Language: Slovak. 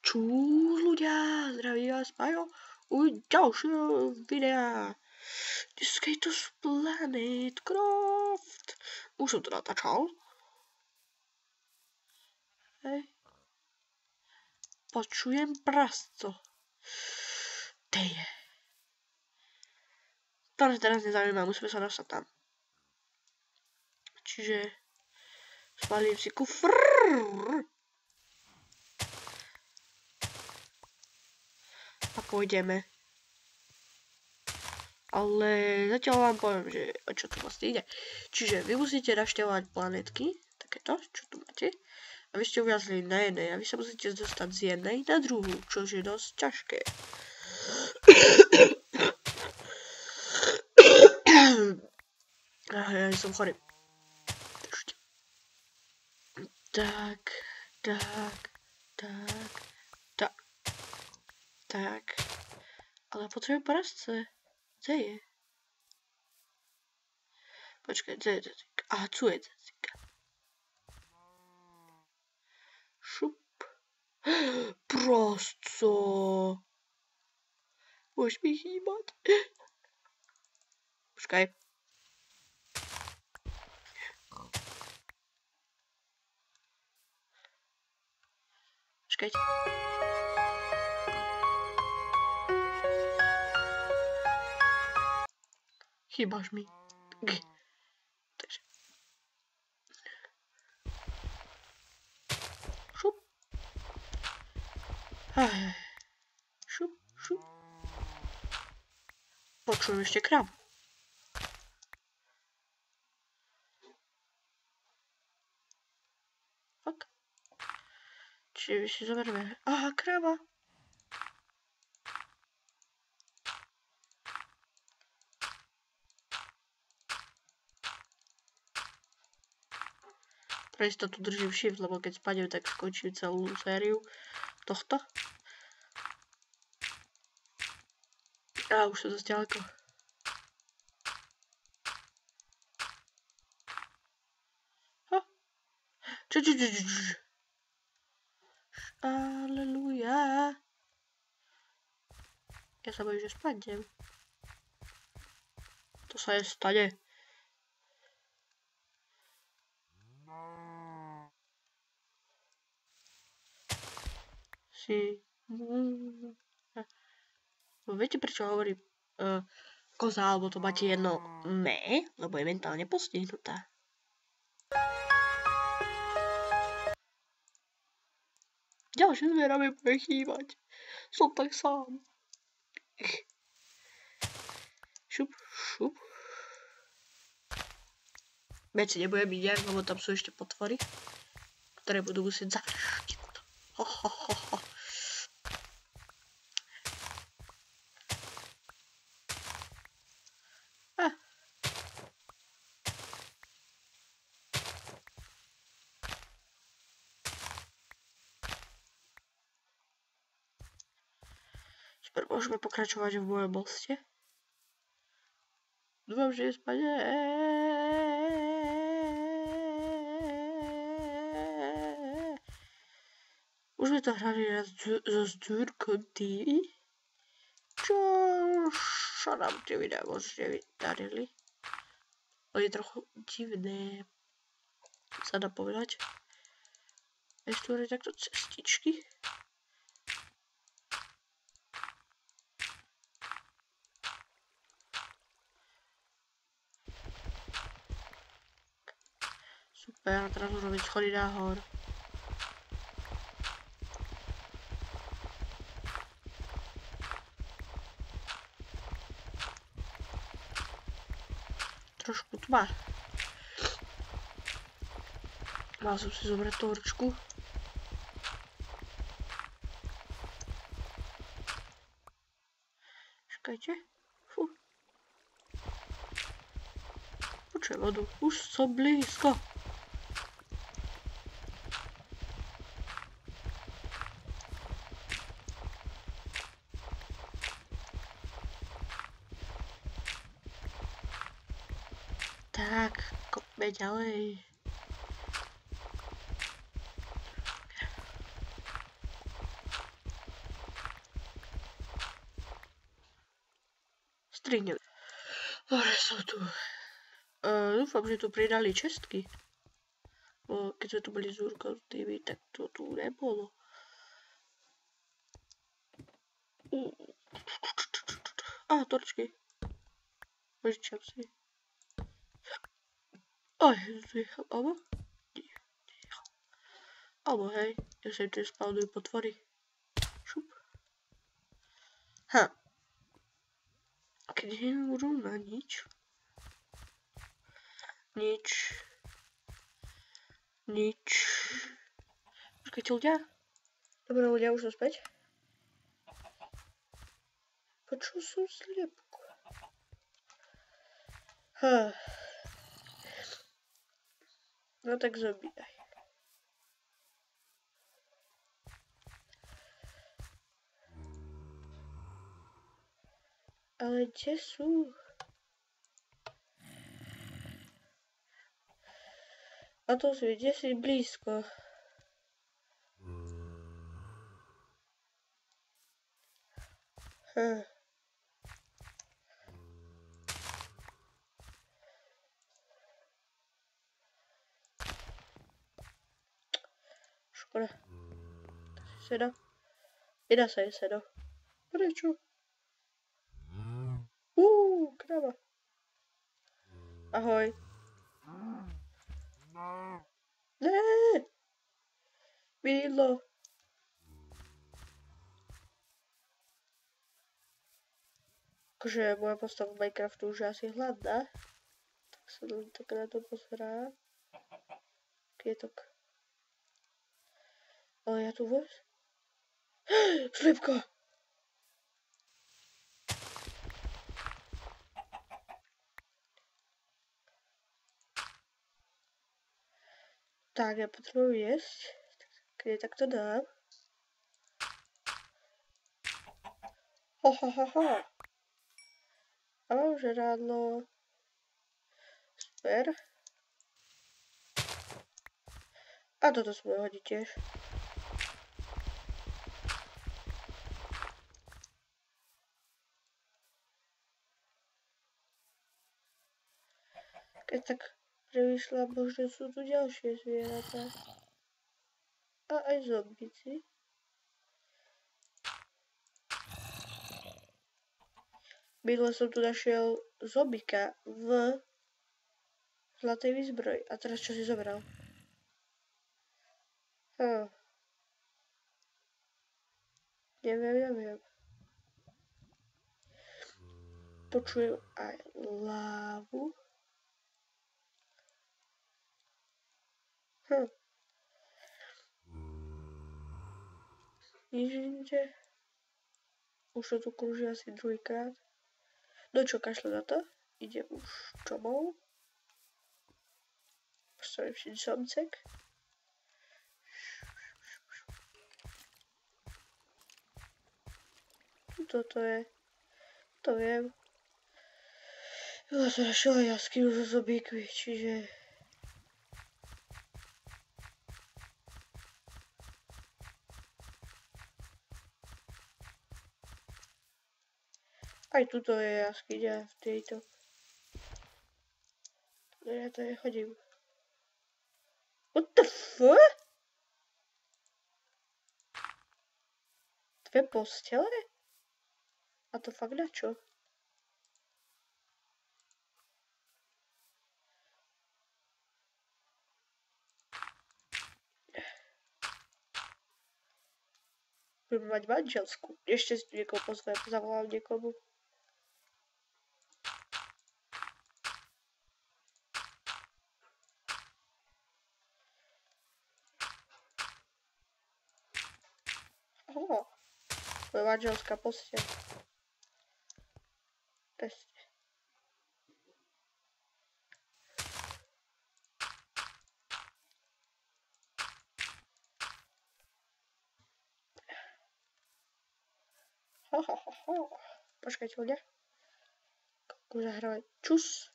Čus ľudia, zdraví vás Pajo u ďalšieho videa The Skaters Planet Craft. Už som to natáčal. Hej. Počujem prasto. Deje. To nás teraz nezaujíma, musíme sa dostať tam. Čiže spalím si kufr. A pôjdeme. Ale zatiaľ vám poviem, že o čo tu vlastne ide. Čiže vy musíte naštevovať planetky, takéto, čo tu máte. A vy ste uviazli na jednej a vy sa musíte dostať z jednej na druhú, čo je dosť ťažké. Ja som chorý. Tak. Ale potrebujem prasce. Kde je? Počkaj, kde je Cecika? Aha, tu je Cecika. Šup. Prasco. Môžeš mi chýbať. Počkaj. Počkajte. Chýbaš mi. Takže. Šup. Šup. Počujem ešte kravu. Fak. Čiže si zoberieme. Aha, krava. Pre istotu držím shift, lebo keď spadnem, tak skončím celú sériu tohto. A už som dosť ďaleko. Aleluja. Ja sa bojím, že spadnem. To sa je stane. No viete, prečo hovorí koza, alebo to máte jedno me, lebo je mentálne postihnutá. Ďalšie zviera mi bude chýbať. Som tak sám. Šup. Veci nebudem vidieť, lebo tam sú ešte potvory, ktoré budú musieť završiť. Super, môžeme pokračovať v mojom moste. Dúfam, že nespadne. Už sme to hrali raz so Zdúrkom TV, čo sa nám tie videa moc nevydarili. To je trochu divné, sa dá povedať. Ešte tu takto cestičky. Super, a teraz môžeme schodiť nahor. Trošku tma. Mal som si zobrať torčku. Čakajte. Fú. Počujem vodu. Už som blízko. Tak, kopme ďalej. Strihneme. Dobre, som tu. Dúfam, že tu pridali čestky. Keď sme tu boli s Jurkou tými, tak to tu nebolo. Torčky. Požičam si. Alebo hej, ja sa im tu spawnujú potvory. Šup. Keď nebudú na nič. Počkajte ľudia. Dobre ľudia, už som späť. Počul som sliepku. No tak zabíjaj. Ale kde sú? A to si, kde si blízko? Škoda. Seda. Nedá sa je sedo. Prečo? Krava. Ahoj. Ne. Bydlo. Akože moja postava v Minecraftu už je asi hladná. Tak sa tak na to pozerám. Kvietok. Ale ja tu vôbec? Sliepka! Tak, ja potrebujem jesť. Tak to dám. A mám žrádlo. Super. A toto si budem hodiť tiež. Keď tak premýšľam, možno sú tu ďalšie zvieratá. A aj zombici. Minule som tu našiel zombika v zlatej výzbroji. A teraz čo si zobral? Neviem. Počujem aj lávu. Nič inde. Už to tu krúži asi druhýkrát. No čo, kašle na to? Ide už domov. Postavím si domcek. Toto je. To viem. Ja som našiel jaskyňu so zombíkmi, čiže... Aj tuto je jaskyňa v tejto. Ja to chodím. What the fuck? Dve postele? A to fakt na čo? Budem mať manželsku. Ešte si tu niekoho pozvem, zavolám niekomu. To je manželská posteľ. Presne. Počkajte ľudia. Koľko zahrávať. Čus.